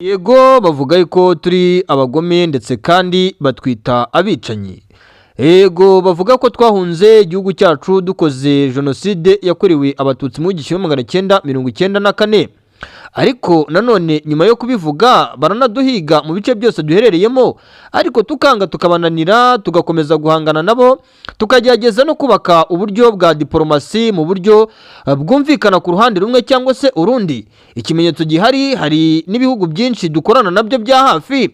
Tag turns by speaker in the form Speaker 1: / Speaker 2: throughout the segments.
Speaker 1: Yego bavuga yuko turi abagome ndetse kandi batwita abicanyi. Yego bavuga ko twahunze igihugu cyacu dukoze jenoside yakorewe abatutsi mu 1994, ariko nanone nyuma yo kubivuga baranaduhiga mu bice byose duherereyemo, ariko tukanga tukabananira tugakomeza guhangana nabo, tukagerageza no kubaka uburyo bwa diplomasi mu buryo bwumvikana ku ruhande rumwe cyangwa se urundi. Ikimenyetso gihari, hari n'ibihugu byinshi dukorana nabyo bya hafi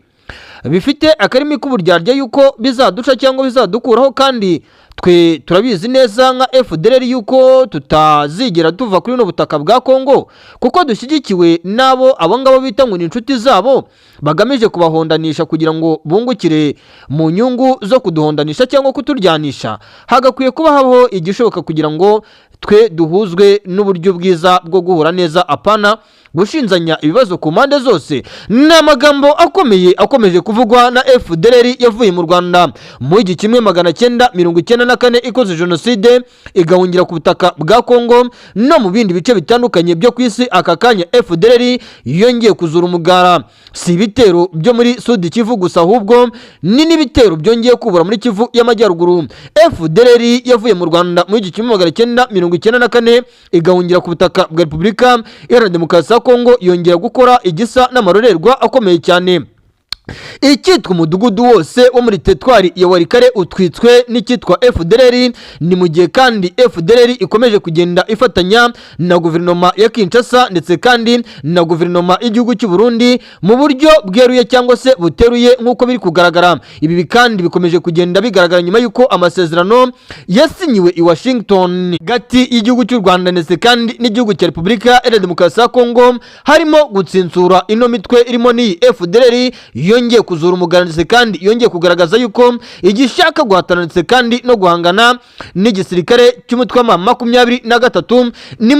Speaker 1: bifite akarimi k'uburyarya yuko bizaduca cyangwa bizadukuraho, kandi twe turabizi neza nka FDLR yuko tutazigera tuva kuri no butaka bwa Kongo, kuko dushyigikiwe nabo abangabo bita ngo ni inshuti zabo bagamije kubahondanisha kugira ngo bungukire mu nyungu zo kuduhondanisha cyangwa kuturyanisha. Hagakwiye kuba habaho igishoboka kugira ngo twe duhuzwe n'uburyo bwiza bwo guhura neza, apana gushinzanya ibibazo ku mpande zose. Ni amagambo akomeje kuvugwa na FDLR yavuye mu Rwanda mu 1994 ikoze jenoside igahungira ku butaka bwa Kongo no mu bindi bice bitandukanye byo ku isi. Aka kanya FDLR yongeye kuzura umugara, si ibitero byo muri Sud Kivu gusa, ahubwo ni n'ibitero byongeye kubura muri Kivu y'Amajyaruguru. FDLR yavuye mu Rwanda mu 1994 igahungira ku butaka bwa Repubulika Iharanira Demokarasi ya Kongo, yongera gukora igisa n'amarorerwa akomeye cyane. Icyitwa umudugudu wose wo muri Tetwari ya Warikare utwitswe n'icyitwa FDLR. Ni mu gihe kandi FDLR ikomeje kugenda ifatanya na guverinoma ya Kinshasa ndetse kandi na guverinoma y'igihugu cy'u Burundi mu buryo bweruye cyangwa se buteruye nk'uko biri kugaragara. Ibi kandi bikomeje kugenda bigaragara nyuma y'uko amasezerano yasinyiwe i Washington gati y'igihugu cy'u Rwanda ndetse kandi n'igihugu cya Repubulika Iharanira Demokarasi ya Kongo, harimo gutsinsura ino mitwe irimo ni FDLR yongeye kuzura umuganirize kandi yongeye kugaragaza yuko igishaka guhatana ndetse kandi no guhangana n'igisirikare cy'umutwe wa 23. Ni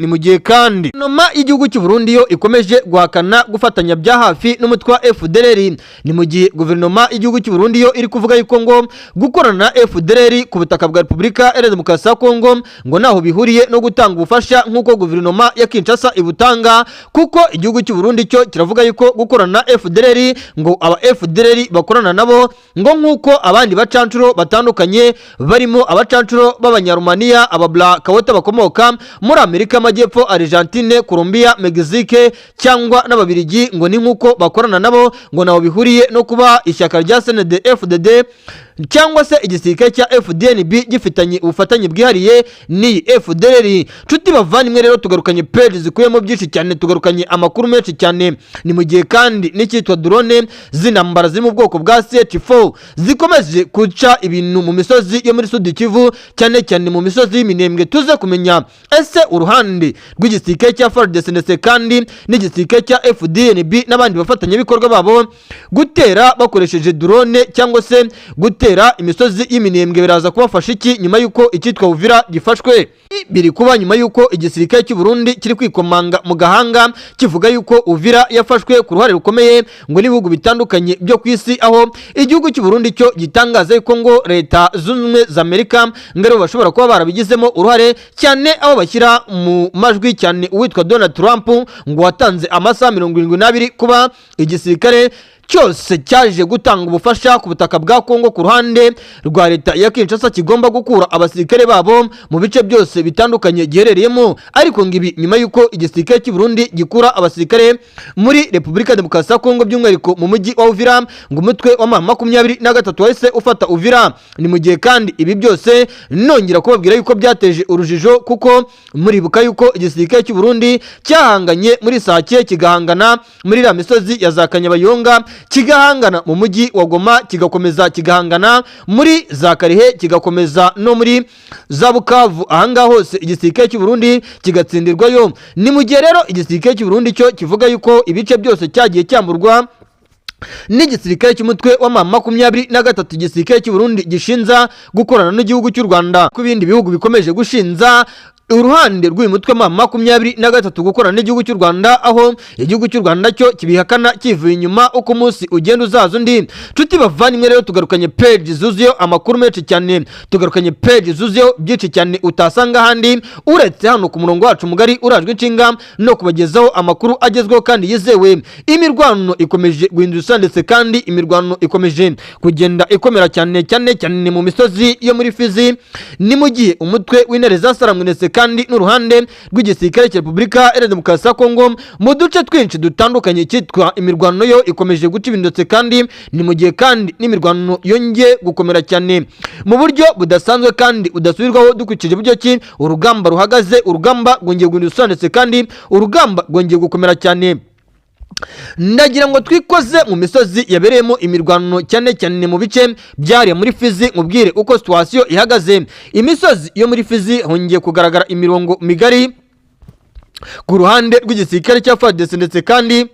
Speaker 1: mu gihe kandi noma y'igihugu cy'u Burundi yo ikomeje guhakana gufatanya bya hafi n'umutwe wa FDLR. Ni mu gihe guverinoma y'igihugu cy'u Burundi yo iri kuvuga yuko ngo gukorana na FDLR ku butaka bwa Repubulika Iharanira Demokarasi ya Kongo ngo naho bihuriye no gutanga ubufasha nk'uko guverinoma ya Kinshasa ibutanga, kuko igihugu cy'u Burundi cyo kiravuga yuko gukorana na FDLR ngo aba FDLR bakorana nabo ngo nk'uko abandi bacancuro batandukanye barimo abacancuro b'Abanyarumaniya, ababla kawota bakomoka muri Amerika y'Amajyepfo, Argentine, Colombia, Mexique cyangwa n'Ababiligi, ngo ni nk'uko bakorana nabo ngo naho bihuriye no kuba ishyaka rya CNDD-FDD cyangwa se igisirikare cya FDNB gifitanye ubufatanye bwihariye ni FDLR. Nshuti bavandimwe rero tugarukanye page zikuyemo byinshi cyane, tugarukanye amakuru menshi cyane. Ni mu gihe kandi n'icyitwa drone z'intambara ziri mu bwoko bwa CH4 zikomeje guca ibintu mu misozi yo muri Sud Kivu, cyane cyane mu misozi y'Iminembwe. Tuze kumenya ese uruhande rw'igisirikare cya FARDC ndetse kandi n'igisirikare cya FDNB n'abandi bafatanya bikorwa babo gutera bakoresheje drone cyangwa se gutera imisozi y'Iminembwe biraza kubafasha iki nyuma yuko icyitwa Uvira gifashwe. Biri kuba nyuma yuko igisirikare cy'u Burundi kiri kwikomanga mu gahanga kivuga yuko Uvira yafashwe ku ruhare rukomeye ngo n'ibihugu bitandukanye byo ku isi, aho igihugu cy'u Burundi cyo gitangaza yuko ngo Leta Zunze Ubumwe za Amerika ngero bashobora kuba barabigizemo uruhare cyane, aho bashyira mu majwi cyane uwitwa Donald Trump ngo watanze amasaha 72 kuba igisirikare cyose cyaje gutanga ubufasha ku butaka bwa Kongo ku ruhande rwa Leta ya Kinshasa kigomba gukura abasirikare babo mu bice byose bitandukanye giherereyemo. Ariko ngibi nyuma yuko igisirikare cy'u Burundi gikura abasirikare muri Repubulika Demokarasi ya Kongo by'umwihariko mu mujyi wa Uvira, ngo umutwe wa 23 wahise ufata Uvira. Ni mu gihe kandi ibi byose nongera kubabwira yuko byateje urujijo, kuko muribuka yuko igisirikare cy'u Burundi cyahanganye muri Sake, kigahangana muri la misozi ya za Kanyabayonga, kigahangana mu mujyi wa Goma, kigakomeza kigahangana muri za Karihe, kigakomeza no muri za Bukavu. Ahangaha hose igisirikare cy'u Burundi kigatsindirwayo. Ni mu gihe rero igisirikare cy'u Burundi cyo kivuga yuko ibice byose cyagiye cyamburwa n'igisirikare cy'umutwe wa 23. Igisirikare cy'u Burundi gishinza gukorana n'igihugu cy'u Rwanda ku bindi bihugu bikomeje gushinza uruhande rw'uyu mutwe wa M23 gukorana n'igihugu cy'u Rwanda, aho igihugu cy'u Rwanda cyo kibihakana kivuye inyuma uko umunsi ugenda uzaza undi. Nshuti bavandimwe rero, tugarukanye page zuzuyeho amakuru menshi cyane, tugarukanye page zuzuyeho byinshi cyane utasanga ahandi uretse hano ku murongo wacu mugari urajwe inshinga no kubagezaho amakuru agezweho kandi yizewe. Imirwano ikomeje guhinduka ndetse kandi imirwano ikomeje kugenda ikomera cyane mu misozi yo muri Fizi, ni mu gihe umutwe w'intare zasaramwe ndetse kandi n'uruhande rw'igisirikare cya Repubulika Iharanira Demokarasi ya Kongo mu duce twinshi dutandukanye cyitwa imirwano yo ikomeje guca ibindotse, kandi ni mu gihe kandi n'imirwano yongeye gukomera cyane mu buryo budasanzwe kandi udasubirwaho, dukurikije buryo ki urugamba ruhagaze. Urugamba rwongeye guhinduka ndetse kandi urugamba rwongeye gukomera cyane. Ndagira ngo twikoze mu misozi yabereyemo imirwano cyane mu bice byari muri Fizi, mubwire uko situation ihagaze. Imisozi yo muri Fizi hongeye kugaragara imirongo migari ku ruhande rw'igisirikare cya FARDC ndetse kandi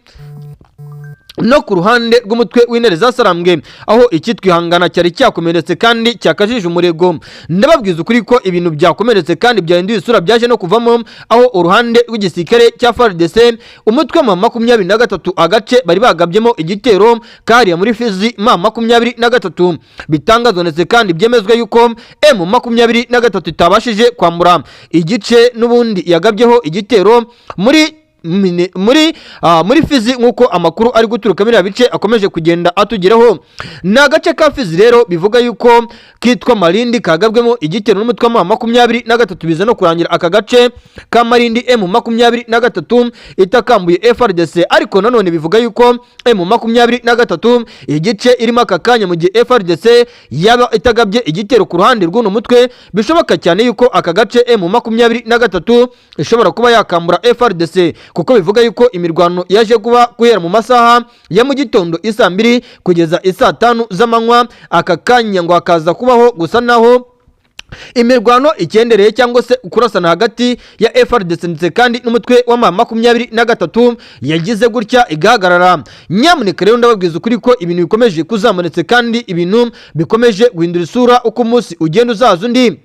Speaker 1: no ku ruhande rw'umutwe w'intare zasarambwe, aho icyitwihangana cyari cyakomeretse kandi cyakajije umurego. Ndababwiza ukuri ko ibintu byakomeretse kandi byahinduye isura byaje no kuvamo, aho uruhande rw'igisirikare cya FARDC umutwe wa M23 agace bari bagabyemo igitero kariya muri Fizi M23 bitangazwa ndetse kandi byemezwa yuko M23 itabashije kwambura igice n'ubundi yagabyeho igitero muri Fizi, nk'uko amakuru ari guturuka muri bice akomeje kugenda atugeraho. Ni agace ka Fizi rero bivuga yuko kitwa Marindi kagabwemo igitero n'umutwe wa M23, biza no kurangira aka gace ka Marindi M23 itakambuye FARDC, ariko nanone bivuga yuko M23 igice irimo aka kanya mu gihe FARDC yaba itagabye igitero ku ruhande rw'uno mutwe, bishoboka cyane yuko aka gace M23 ishobora kuba yakambura FARDC, kuko bivuga yuko imirwano yaje kuba guhera mu masaha ya mu gitondo isa 2 kugeza isa 5 z'amanywa. Aka kanya ngo hakaza kubaho gusa naho imirwano ikendereye cyangwa se kurasana hagati ya FARDC ndetse kandi n'umutwe wa M23 yagize gutya igahagarara. Nyamuneka rero ndababwiza ukuri ko ibintu bikomeje kuzamanitse kandi ibintu bikomeje guhindura isura uko umunsi ugenda uzaza undi.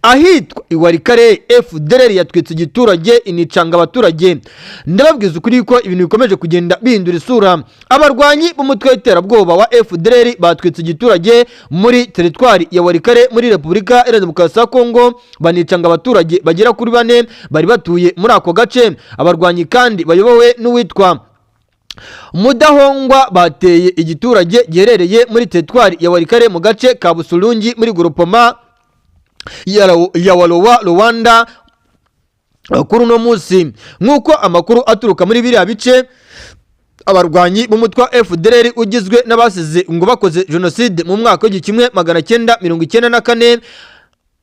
Speaker 1: Ahitwa Iwarikare FDLR yatwitse igiturage inicanga abaturage. Ndababwiza ukuri ko ibintu bikomeje kugenda bihindura isura. Abarwanyi b'umutwe w'iterabwoba wa FDLR batwitse igiturage muri teritwari ya Warikare muri Repubulika Iharanira Demokarasi ya Kongo, banicanga abaturage bagera kuri 4 bari batuye muri ako gace. Abarwanyi kandi bayobowe n'uwitwa Mudahongwa bateye igiturage giherereye muri teritwari ya Warikare mu gace ka Busulungi muri Groupement ya Walowa Rwanda kuri uno munsi. Nk'uko amakuru aturuka muri biriya bice, abarwanyi b'umutwe wa FDLR ugizwe n'abasize ngo bakoze jenoside mu mwaka w'1994,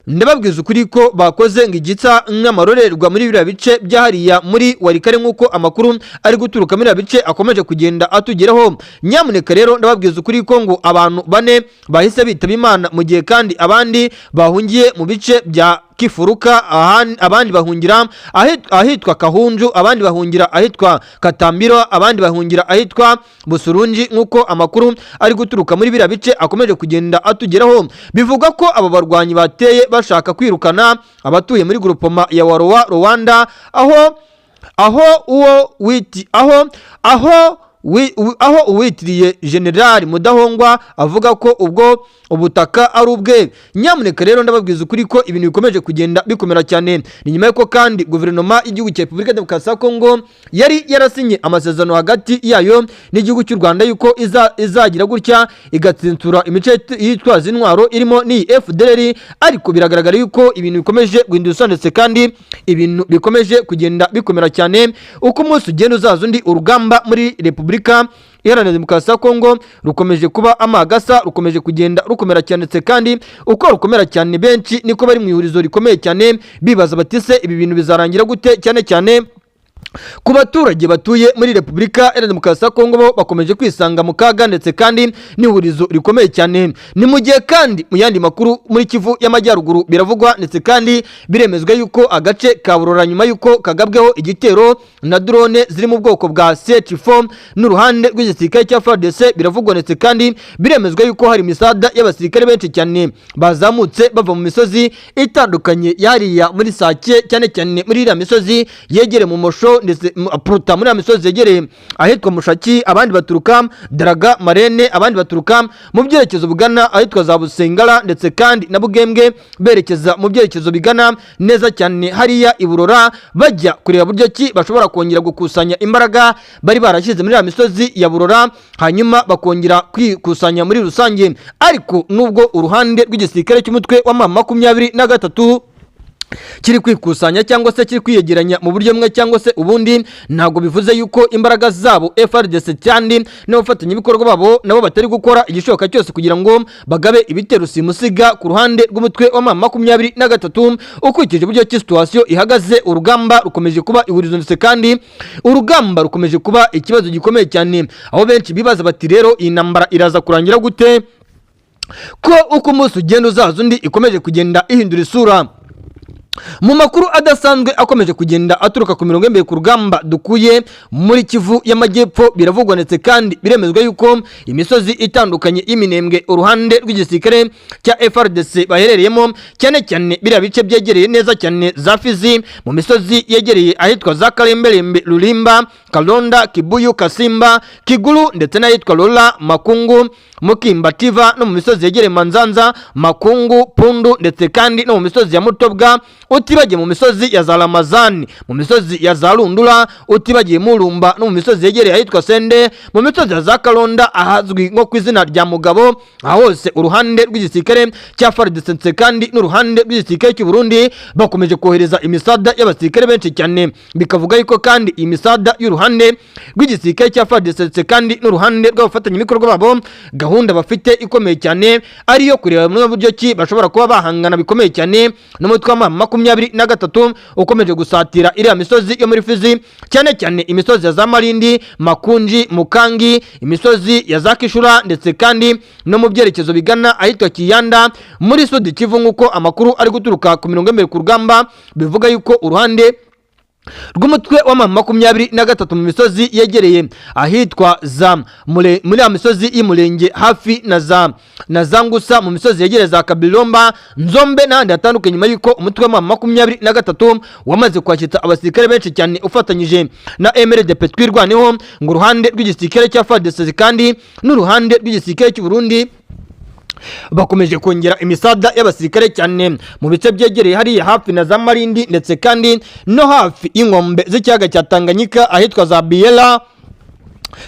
Speaker 1: ndababwiza ukuri ko bakoze ngo igitsa nk'amarorerwa muri biriya bice byahariya muri Warikare, nk'uko amakuru ari guturuka muri biriya bice akomeje kugenda atugeraho. Nyamuneka rero ndababwiza ukuri ko ngo abantu 4 bahise bitaba Imana, mu gihe kandi abandi bahungiye mu bice bya Kifuruka, abandi bahungira ahitwa Kahunju, abandi bahungira ahitwa Katambiro, abandi bahungira ahitwa Busurunji, nk'uko amakuru ari guturuka muri biriya bice akomeje kugenda atugeraho. Bivuga ko aba barwanyi bateye bashaka kwirukana abatuye muri Groupement ya Walowa Rwanda, aho uwitiriye General Mudahongwa avuga ko ubwo ubutaka ari ubwe. Nyamuneka rero ndababwiza ukuri ko ibintu bikomeje kugenda bikomera cyane. Ni nyuma yuko kandi guverinoma y'igihugu cya Repubulika Demokarasi ya Kongo yari yarasinye amasezerano hagati yayo n'igihugu cy'u Rwanda yuko izagira gutya igatsintura imice yitwaza intwaro irimo ni FDLR, ariko biragaragara yuko ibintu bikomeje guhinduka ndetse kandi ibintu bikomeje kugenda bikomera cyane uko umunsi ugenda uzaza undi. Urugamba muri Repubulika Iharanira Demokarasi ya Kongo rukomeje kuba amagasa, rukomeje kugenda rukomera cyane ndetse kandi uko rukomera cyane benshi niko bari mu ihurizo rikomeye cyane bibaza batise ibi bintu bizarangira gute, cyane ku baturage batuye muri Repubulika Iharanira Demokarasi ya Kongo bo bakomeje kwisanga mu kaga ndetse kandi n'ihurizo rikomeye cyane. Ni mu gihe kandi mu yandi makuru muri Kivu y'Amajyaruguru biravugwa ndetse kandi biremezwa yuko agace ka Burora nyuma yuko kagabweho igitero na drone ziri mu bwoko bwa CH4 n'uruhande rw'igisirikare cya FARDC biravugwa ndetse kandi biremezwa yuko hari misada y'abasirikare benshi cyane bazamutse bava mu misozi itandukanye yariya muri Sake cyane cyane muri iriya misozi yegere mu Mosho ndetse Pruta muri misozi yegereye ahitwa Mushaki, abandi baturuka Daraga Marene, abandi baturuka mu byerekezo bugana ahitwa za Busengara ndetse kandi na Bugembwe berekeza mu byerekezo bigana neza cyane hariya Iburora bajya kureba buryo ki bashobora kongera gukusanya imbaraga bari barashyize muri misozi ya Burora hanyuma bakongera kwikusanya muri rusange. Ariko nubwo uruhande rw'igisirikare cy'umutwe wa M23 kiri kwikusanya cyangwa se kiri kwiyegeranya mu buryo bumwe cyangwa se ubundi, ntabwo bivuze yuko imbaraga zabo FARDC cyane n'abafatanyabikorwa babo nabo batari gukora igishoboka cyose kugira ngo bagabe ibitero simusiga ku ruhande rw'umutwe wa M23. Ukurikije uburyo ki situation ihagaze, urugamba rukomeje kuba ihurizo ndetse kandi urugamba rukomeje kuba ikibazo gikomeye cyane, aho benshi bibaza bati rero iyi ntambara iraza kurangira gute ko uko umunsi ugenda uzaza undi ikomeje kugenda ihindura isura. Mu makuru adasanzwe akomeje kugenda aturuka ku mirongo y'imbere ku rugamba dukuye muri Kivu y'Amajyepfo biravugwa ndetse kandi biremezwa yuko imisozi itandukanye y'Iminembwe uruhande rw'igisirikare cya FARDC baherereyemo cyane cyane biriya bice byegereye neza cyane za Fizi, mu misozi yegereye ahitwa za Karemberembe, Rulimba, Kalonda, Kibuyu, Kasimba, Kiguru ndetse n'ahitwa Lola, Makungu, Mukimba, Tiva no mu misozi yegereye Manzanza, Makungu, Pundu ndetse kandi no mu misozi ya Mutobwa, utibagiye mu misozi ya za Ramazani, mu misozi ya za Rundura, utibagiye Murumba no mu misozi yegereye ahitwa Sende, mu misozi ya za Kalonda ahazwi nko ku izina rya Mugabo. Aho hose uruhande rw'igisirikare cya FARDC kandi n'uruhande rw'igisirikare cy'u Burundi bakomeje kohereza imisada y'abasirikare benshi cyane, bikavuga yuko kandi iyi misada y'uruhande rw'igisirikare cya FARDC kandi n'uruhande rw'abafatanyabikorwa babo gahunda bafite ikomeye cyane ariyo kureba mu buryo ki bashobora kuba bahangana bikomeye cyane n'umutwe wa M23 ukomeje gusatira iriya misozi yo muri Fizi, cyane cyane imisozi ya za Marindi, Makunji, Mukangi, imisozi ya za Kishura ndetse kandi no mu byerekezo bigana ahitwa Kiyanda muri Sud Kivu, nk'uko amakuru ari guturuka ku mirongo y'imbere ku rugamba bivuga yuko uruhande rw'umutwe wa M23 mu misozi yegereye ahitwa za muri ya misozi y'Umurenge hafi na za Ngusa, mu misozi yegereye za Kabilomba, Nzombe n'ahandi hatandukanye, nyuma yuko umutwe wa M23 wamaze kwakira abasirikare benshi cyane ufatanyije na MRDP twirwaneho ngo uruhande rw'igisirikare cya FARDC kandi n'uruhande rw'igisirikare cy'u Burundi bakomeje kongera imisada y'abasirikare cyane mu bice byegereye hariya hafi na za Marindi ndetse kandi no hafi y'inkombe z'ikiyaga cya Tanganyika ahitwa za Biela,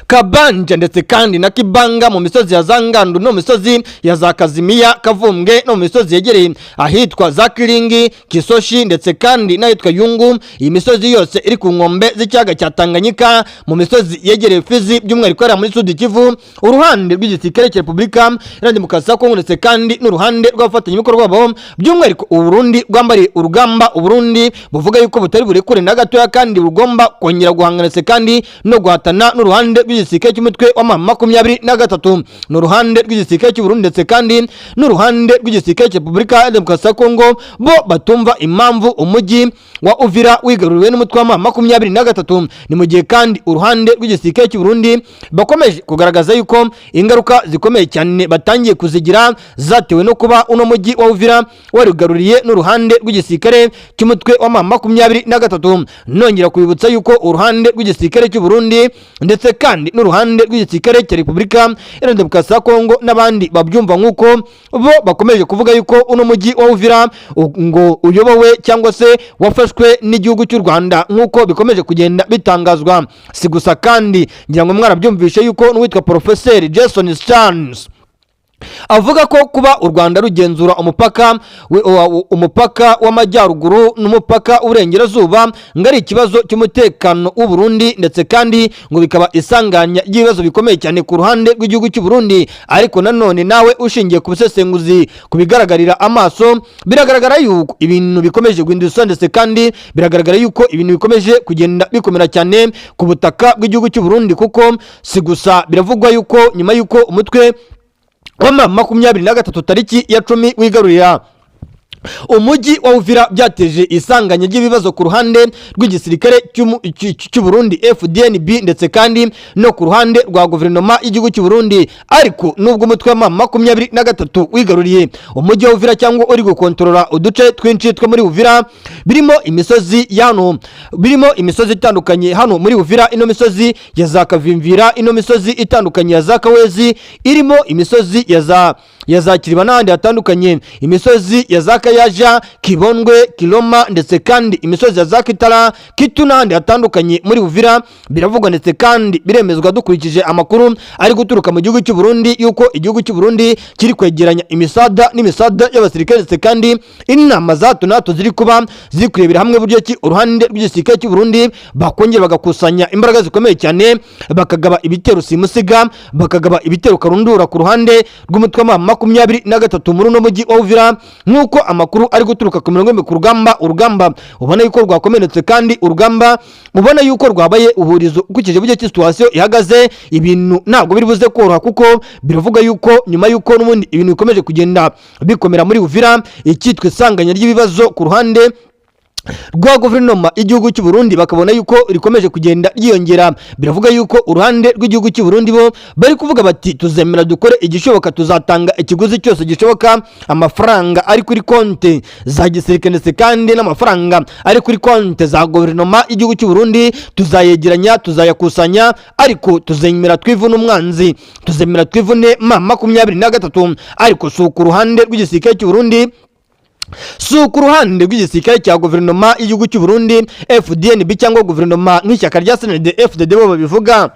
Speaker 1: Kabanja ndetse kandi na Kibanga, mu misozi ya za Ngandu no mu misozi ya za Kazimiya, Kavumbwe no mu misozi yegereye ahitwa za Kiringi, Kisoshi ndetse kandi n'ahitwa Yungu. Iyi misozi yose iri ku nkombe z'ikiyaga cya Tanganyika mu misozi yegereye Fizi by'umwihariko ari muri Sud Kivu, uruhande rw'igisirikare cya Repubulika Iharanira Demokarasi ya Kongo ndetse kandi n'uruhande rw'abafatanyabikorwa babo by'umwihariko u Burundi rwambariye urugamba. U Burundi buvuga yuko butari burekure na gatoya kandi bugomba kongera guhangana ndetse kandi no guhatana n'uruhande rw'igisirikare cy'umutwe wa M23 n'uruhande rw'igisirikare cy'u Burundi ndetse kandi n'uruhande rw'igisirikare cya Repubulika Iharanira Demokarasi ya Kongo bo batumva impamvu umujyi wa Uvira wigaruriwe n'umutwe wa M23. Ni mu gihe kandi uruhande rw'igisirikare cy'u Burundi bakomeje kugaragaza yuko ingaruka zikomeye cyane batangiye kuzigira zatewe no kuba uno mujyi wa Uvira warigaruriye n'uruhande rw'igisirikare cy'umutwe wa M23. Nongera kubibutsa yuko uruhande rw'igisirikare cy'u Burundi ndetse kandi n'uruhande rw'igisirikare cya Repubulika Iharanira Demokarasi ya Kongo n'abandi babyumva nk'uko bo bakomeje kuvuga yuko uno mujyi wa Uvira ngo uyobowe cyangwa se wafashwe n'igihugu cy'u Rwanda nk'uko bikomeje kugenda bitangazwa. Si gusa kandi ngira ngo mwarabyumvishe yuko n'uwitwa Professeur Jason Stearns avuga ko kuba u Rwanda rugenzura umupaka w'amajyaruguru n'umupaka w'uburengerazuba ngo ari ikibazo cy'umutekano w'u Burundi, ndetse kandi ngo bikaba isanganya ry'ibibazo bikomeye cyane ku ruhande rw'igihugu cy'u Burundi. Ariko nanone nawe ushingiye ku busesenguzi ku bigaragarira amaso, biragaragara yuko ibintu bikomeje guhinduka, ndetse kandi biragaragara yuko ibintu bikomeje kugenda bikomera cyane ku butaka bw'igihugu cy'u Burundi, kuko si gusa biravugwa yuko nyuma yuko umutwe wa 23 tariki ya 10 wigarurira umujyi wa Uvira byateje isanganya ry'ibibazo ku ruhande rw'igisirikare cy'u Burundi FDNB, ndetse kandi no ku ruhande rwa guverinoma y'igihugu cy'u Burundi. Ariko nubwo umutwe wa 23 wigaruriye umujyi wa Uvira cyangwa uri gukontorora uduce twinshi two muri Uvira, birimo imisozi itandukanye hano muri Uvira, ino misozi ya za Kavimvira, ino misozi itandukanye ya za Kawezi, irimo imisozi ya za Kiriba n'ahandi hatandukanye, imisozi ya za Kayaja, Kibondwe, Kiloma, ndetse kandi imisozi ya za Kitara, Kitu n'ahandi hatandukanye muri Uvira. Biravugwa ndetse kandi biremezwa dukurikije amakuru ari guturuka mu gihugu cy'u Burundi yuko igihugu cy'u Burundi kiri kwegeranya imisada y'abasirikare, ndetse kandi inama za hato na hato ziri kurebera hamwe buryo ki uruhande rw'igisirikare cy'u Burundi bakongera bagakusanya imbaraga zikomeye cyane, bakagaba ibitero simusiga, bakagaba ibitero karundura ku ruhande rw'umutwe wa 23 muri uno mujyi wa Uvira. Nk'uko amakuru ari guturuka ku mirongo ku urugamba ubona yuko rwakomenetse, kandi urugamba ubona yuko rwabaye uhurizo ukikije buryo ki situation ihagaze. Ibintu ntabwo biri buze koroha, kuko biravuga yuko nyuma yuko n'ubundi ibintu bikomeje kugenda bikomera muri Uvira, icyitwa isanganya ry'ibibazo ku ruhande rwa guverinoma y'igihugu cy'u Burundi bakabona yuko rikomeje kugenda ryiyongera. Biravuga yuko uruhande rw'igihugu cy'u Burundi bo bari kuvuga bati tuzemera dukore igishoboka, tuzatanga ikiguzi cyose gishoboka, amafaranga ari kuri konti za gisirikare ndetse kandi n'amafaranga ari kuri konti za guverinoma y'igihugu cy'u Burundi tuzayegeranya, tuzayakusanya, ariko tuzemera twivune umwanzi, tuzemera twivune 23. Ariko si ku ruhande rw'igisirikare cy'u Burundi, si ku ruhande rw'igisirikare cya guverinoma y'igihugu cy'u Burundi FDNB cyangwa guverinoma nk'ishyaka rya CNDD-FDD bo babivuga,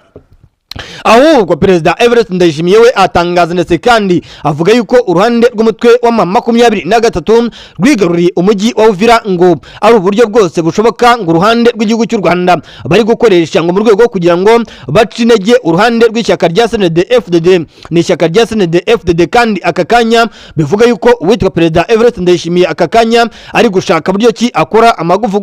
Speaker 1: ahubwo Perezida Evariste Ndayishimiye we atangaza ndetse kandi avuga yuko uruhande rw'umutwe wa 23 rwigaruriye umujyi wa Uvira ngo ari uburyo bwose bushoboka ngo uruhande rw'igihugu cy'u Rwanda bari gukoresha ngo mu rwego rwo kugira ngo bace intege uruhande rw'ishyaka rya CNDD-FDD. Ni ishyaka rya CNDD-FDD kandi aka kanya bivuga yuko uwitwa Perezida Evariste Ndayishimiye aka kanya ari gushaka buryo ki akora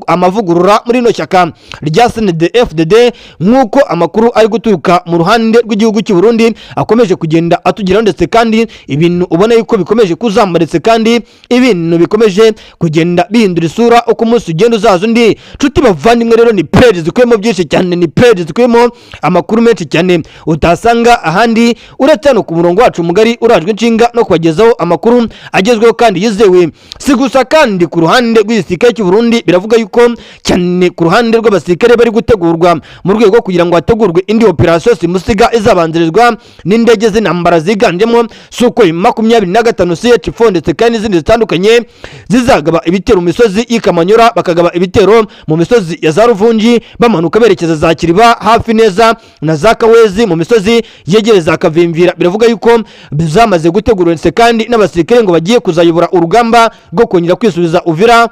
Speaker 1: amavugurura muri no shyaka rya CNDD-FDD, nk'uko amakuru ari guturuka mu ruhande rw'igihugu cy'u Burundi akomeje kugenda atugiraho, ndetse kandi ibintu ubona yuko bikomeje kuzamba, ndetse kandi ibintu bikomeje kugenda bihindura isura uko umunsi ugenda uzaza undi. Nshuti bavandimwe rero, ni page zikuyemo byinshi cyane, ni page zikuyemo amakuru menshi cyane utasanga ahandi uretse hano ku murongo wacu mugari urajwe inshinga no kubagezaho amakuru agezweho kandi yizewe. Si gusa kandi ku ruhande rw'igisirikare cy'u Burundi biravuga yuko cyane ku ruhande rw'abasirikare bari gutegurwa mu rwego kugira ngo hategurwe indi operation simusiga izabanzirizwa n'indege z'intambara ziganjemo Sukhoi 25 CH4 ndetse kandi n'izindi zitandukanye zizagaba ibitero mu misozi y'Ikamanyura, bakagaba ibitero mu misozi ya za Ruvungi bamanuka berekeza za Kiriba hafi neza na za Kawezi mu misozi yegereza Kavimvira. Biravuga yuko bizamaze gutegurwa ndetse kandi n'abasirikare ngo bagiye kuzayobora urugamba rwo kongera kwisubiza Uvira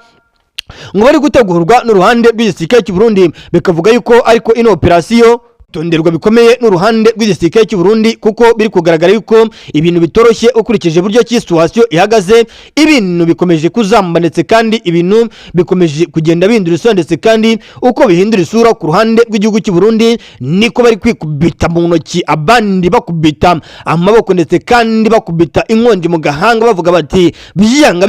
Speaker 1: ngo bari gutegurwa n'uruhande rw'igisirikare cy'u Burundi. Bikavuga yuko ariko ino operation tonderwa bikomeye n'uruhande rw'igisirikare cy'u Burundi, kuko biri kugaragara yuko ibintu bitoroshye ukurikije buryo ki situation ihagaze. Ibintu bikomeje kuzamba ndetse kandi ibintu bikomeje kugenda bihindura isura, ndetse kandi uko bihindura isura ku ruhande rw'igihugu cy'u Burundi niko bari kwikubita mu ntoki, abandi bakubita amaboko ndetse kandi bakubita inkongi mu gahanga bavuga bati byanga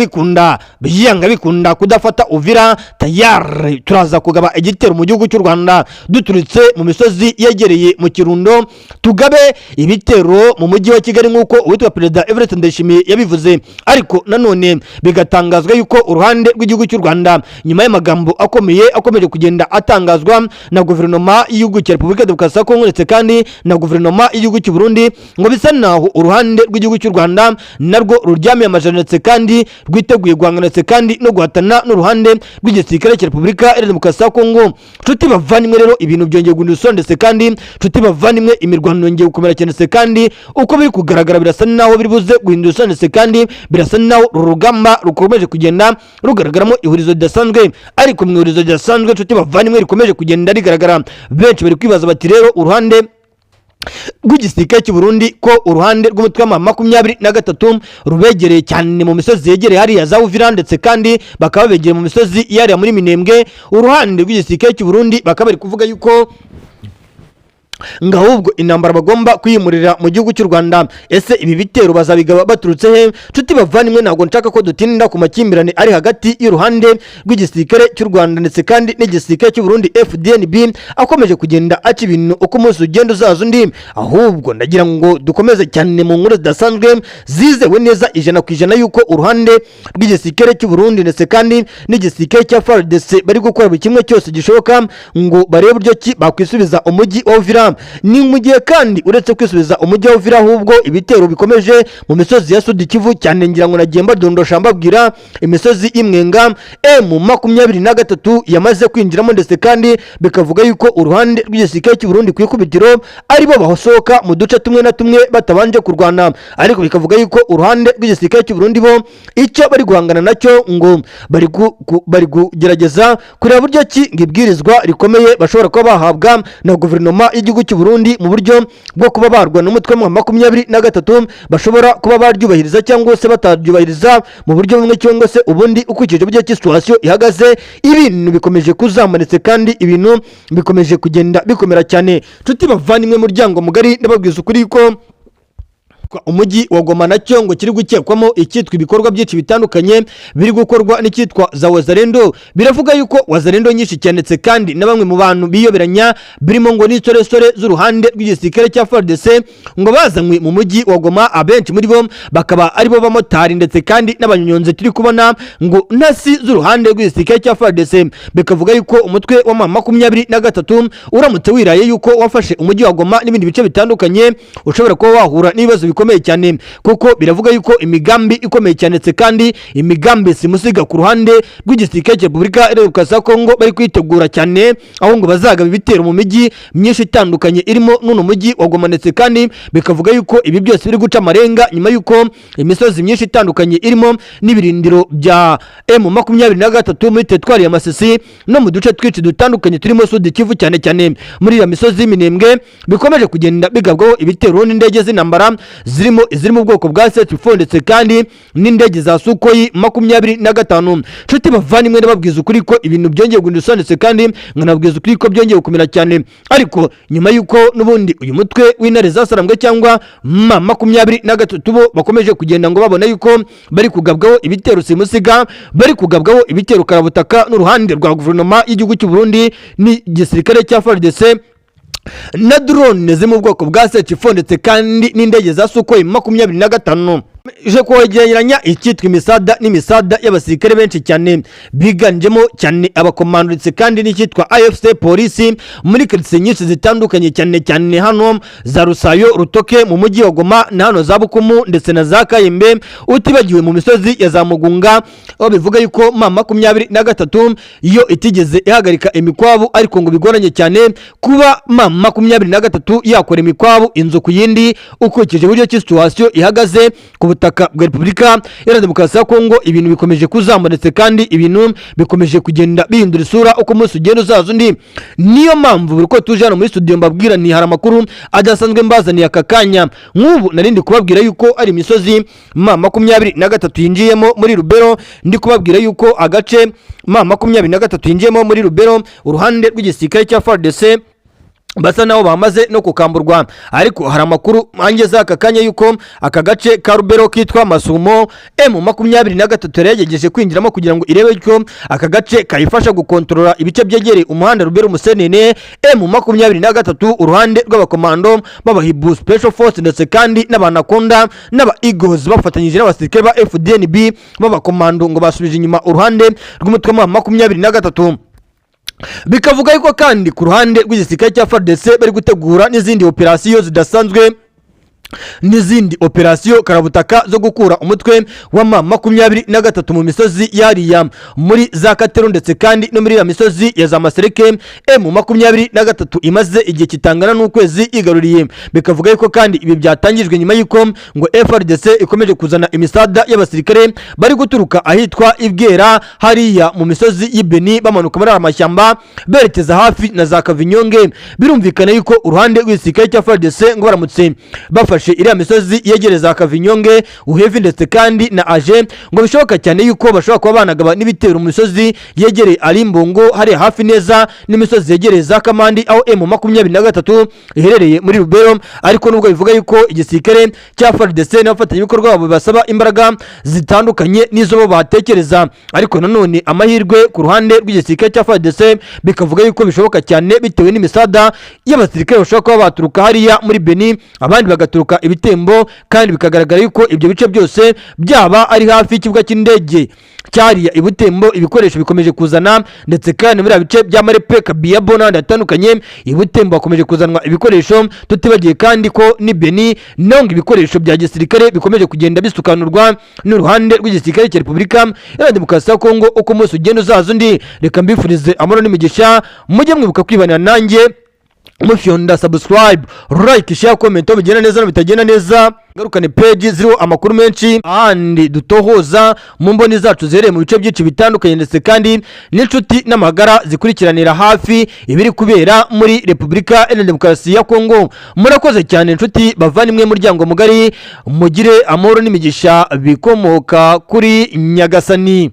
Speaker 1: bikunda kudafata Uvira, tayari turaza kugaba igitero mu gihugu cy'u Rwanda duturitse mu misozi yegereye mu Kirundo, tugabe ibitero mu mujyi wa Kigali nk'uko uwitwa Perezida Evariste Ndayishimiye yabivuze. Ariko nanone bigatangazwa yuko uruhande rw'igihugu cy'u Rwanda nyuma y'amagambo akomeje kugenda atangazwa na guverinoma y'igihugu cya Repubulika ya Demokarasi ya Kongo ndetse kandi na guverinoma y'igihugu cy'u Burundi, ngo bisa naho uruhande rw'igihugu cy'u Rwanda narwo ruryamiye amajana ndetse kandi rwiteguye guhangana ndetse kandi no guhatana n'uruhande rw'igisirikare cya Repubulika ya Demokarasi ya Kongo. Nshuti bavandimwe rero, ibintu byongeye guhindura ndetse kandi kandi nshuti bavandimwe imirwano yongeye gukomera cyane ndetse kandi uko biri kugaragara birasa naho biri buze guhindura ndetse kandi birasa naho urugamba rukomeje kugenda rugaragaramo ihurizo ridasanzwe, ariko mu ihurizo ridasanzwe nshuti bavandimwe rikomeje kugenda rigaragara. Benshi bari kwibaza bati rero uruhande rw'igisirikare cy'u Burundi ko uruhande rw'umutwe wa 23 rubegereye cyane mu misozi yegereye hariya za Uvira ndetse kandi bakaba begereye mu misozi yariya muri Minembwe. Uruhande rw'igisirikare cy'u Burundi bakaba bari kuvuga yuko ngahubwo intambara bagomba kwiyimurira mu gihugu cy'u Rwanda. Ese ibi bitero bazabigaba baturutse he? Nshuti bavandimwe ntabwo nshaka ko dutinda ku makimbirane ari hagati y'uruhande rw'igisirikare cy'u Rwanda ndetse kandi n'igisirikare cy'u Burundi FDNB akomeje kugenda aca ibintu uko umunsi ugenda uzaza undi, ahubwo ndagira ngo dukomeze cyane mu nkuru zidasanzwe zizewe neza 100% yuko uruhande rw'igisirikare cy'u Burundi ndetse kandi n'igisirikare cya FARDC bari gukora buri kimwe cyose gishoboka ngo barebe uburyo ki bakwisubiza umujyi wa Uvira. Ni mu gihe kandi uretse kwisubiza umujyi wa Uvira ahubwo ibitero bikomeje mu misozi ya Sud Kivu cyane, ngira ngo nagiye mbadondosha mbabwira imisozi imwenga M23 yamaze kwinjiramo ndetse kandi bikavuga yuko uruhande rw'igisirikare cy'u Burundi kwikubitiro ari bo bahosoka mu duce tumwe na tumwe batabanje kurwana, ariko bikavuga yuko uruhande rw'igisirikare cy'u Burundi bo icyo bari guhangana nacyo ngo bari kugerageza kureba buryo ki ngibwirizwa rikomeye bashobora kuba bahabwa na guverinoma y'igihugu cy'u Burundi mu buryo bwo kuba barwana n'umutwe wa 23 bashobora kuba baryubahiriza cyangwa se bataryubahiriza mu buryo bumwe cyangwa se ubundi ukurikije uburyo situation ihagaze. Ibintu bikomeje kuzamanitse kandi ibintu bikomeje kugenda bikomera cyane. Nshuti bavandimwe muryango mugari ndababwiza ukuri ko umujyi wa Goma nacyo ngo kiri gukekwamo icyitwa ibikorwa byinshi bitandukanye biri gukorwa n'icyitwa za Wazalendo. Biravuga yuko Wazalendo nyinshi cyanetse kandi na bamwe mu bantu biyoberanya birimo ngo n'isoresore z'uruhande rw'igisirikare cya FARDC ngo bazanywe mu mujyi wa Goma, abenshi muri bo bakaba ari bo bamotari ndetse kandi n'abanyonzi turi kubona ngo ntasi z'uruhande rw'igisirikare cya FARDC. Bikavuga yuko umutwe wa 23 uramutse wiraye yuko wafashe umujyi wa Goma n'ibindi bice bitandukanye ushobora kuba wahura n'ibibazo bikomeye cyane, kuko biravuga yuko imigambi ikomeye cyane ndetse kandi imigambi simusiga ku ruhande rw'igisirikare cya Repubulika ya Demokarasi ya Kongo bari kwitegura cyane, aho ngo bazagaba ibitero mu mijyi myinshi itandukanye irimo n'uno mujyi wa Goma ndetse kandi bikavuga yuko ibi byose biri guca amarenga nyuma yuko imisozi myinshi itandukanye irimo n'ibirindiro bya M23 muri teritwari ya Masisi no mu duce twinshi dutandukanye turimo Sud Kivu cyane cyane muri ya misozi y'Minembwe bikomeje kugenda bigabwaho ibitero n'indege z'intambara ziri mu bwoko bwa C-4 ndetse kandi n'indege za Sukhoi 25. Nshuti bavandimwe ndababwiza ukuri ko ibintu byongeye guhindura ndetse kandi nkanabwiza ukuri ko byongeye gukomera cyane, ariko nyuma yuko n'ubundi uyu mutwe w'intare zasarambwe cyangwa 23 bo bakomeje kugenda ngo babona yuko bari kugabwaho ibitero simusiga, bari kugabwaho ibitero karabutaka n'uruhande rwa guverinoma y'igihugu cy'u Burundi n'igisirikare cya FARDC na drone ziri mu bwoko bwa C-4 ndetse kandi n'indege za Sukhoi 25. Je kwegeranya icyitwa imisada n'imisada y'abasirikare benshi cyane biganjemo cyane abakomando ndetse kandi n'icyitwa AFC polisi muri quartier nyinshi zitandukanye cyane hano za Rusayo, Rutoke mu mujyi wa Goma na hano za Bukumu ndetse na za Kayembe, utibagiwe mu misozi ya za Mugunga, aho bivuga yuko 23 iyo itigeze ihagarika imikwabu, ariko ngo bigoranye cyane kuba 23 yakora imikwabu inzu ku yindi ukurikije uburyo situation ihagaze ku butaka bwa Repubulika ya Demokarasi ya Kongo. Ibintu bikomeje kuzamuretse kandi ibintu bikomeje kugenda bihindura isura uko umunsi ugenda uzaza undi. Niyo mpamvu buri ko tuje hano muri studio mbabwira ni hari amakuru adasanzwe mbazaniye aka kanya. Nk'ubu narindi kubabwira yuko ari imisozi 23 yinjiyemo muri Rubero, ndi kubabwira yuko agace 23 yinjiyemo muri Rubero uruhande rw'igisirikare cya FARDC basa naho bamaze no kukamburwa, ariko hari amakuru angeza aka kanya yuko aka gace ka Rubero kitwa Masumo M23 yagejeje kwinjiramo kugira ngo irebe ko aka gace kayifasha gukontrola ibice byegereye umuhanda Rubero Musenene. M23 uruhande rw'abakomando b'abahibu Special Force ndetse kandi n'abanakonda n'aba Eagles bafatanyije n'abasirikare ba FDNB b'abakomando ngo basubije inyuma uruhande rw'umutwe wa 23. Bikavuga yuko kandi ku ruhande rw'igisirikare cya FARDC bari gutegura n'izindi operasiyo zidasanzwe n'izindi operasiyo karabutaka zo gukura umutwe wa M23 mu misozi yariya muri za Katero ndetse kandi no muri ya misozi ya za Masereke. M23 imaze igihe kitangana n'ukwezi igaruriye, bikavuga yuko kandi ibi byatangijwe nyuma yuko ngo FARDC ikomeje kuzana imisada y'abasirikare bari guturuka ahitwa Ibwera hariya mu misozi y'Ibeni bamanuka muri amashyamba berekeza hafi na za Kavinyonge. Birumvikana yuko uruhande rw'isirikare cya FARDC ngo baramutse bafashe iriya misozi yegereza Kavinyonge, Uhevi ndetse kandi na Aje, ngo bishoboka cyane yuko bashobora kuba banagaba n'ibitero mu misozi yegereye Alimbongo hari hafi neza n'imisozi yegereza Kamandi aho M23 iherereye muri Rubero. Ariko nubwo bivuga yuko igisirikare cya FARDC n'abafatanyabikorwa babo basaba imbaraga zitandukanye n'izo bo batekereza, ariko nanone amahirwe ku ruhande rw'igisirikare cya FARDC bikavuga yuko bishoboka cyane bitewe n'imisada y'abasirikare bashobora kuba baturuka hariya muri Beni, abandi bagaturuka Ibitembo, kandi bikagaragara yuko ibyo bice byose byaba ari hafi y'ikibuga cy'indege cyariya Ibutembo. Ibikoresho bikomeje kuzana ndetse kandi muri bice bya Marepe, Kabiya, Bona ndatandukanye Ibutembo hakomeje kuzanwa ibikoresho, tutibagiye kandi ko ni Beni nonga ibikoresho bya gisirikare bikomeje kugenda bisukanurwa n'uruhande rw'igisirikare cya Repubulika ya Demokarasi ya Kongo. Uko umunsi ugenda uzaza undi, reka mbifurize amahoro n'imigisha, mujye mwibuka kwibanira nanjye mufyonda subscribe, like, share, comment bigenda neza no bitagenda neza. Garukane page ziriho amakuru menshi ahandi dutohoza mu mboni zacu zereye mu bice byinshi bitandukanye ndetse kandi n'inshuti n'amagara zikurikiranira hafi ibiri kubera muri Repubulika ya Demokarasi ya Kongo. Murakoze cyane inshuti bavandimwe muryango mugari, mugire amahoro n'imigisha bikomoka kuri Nyagasani.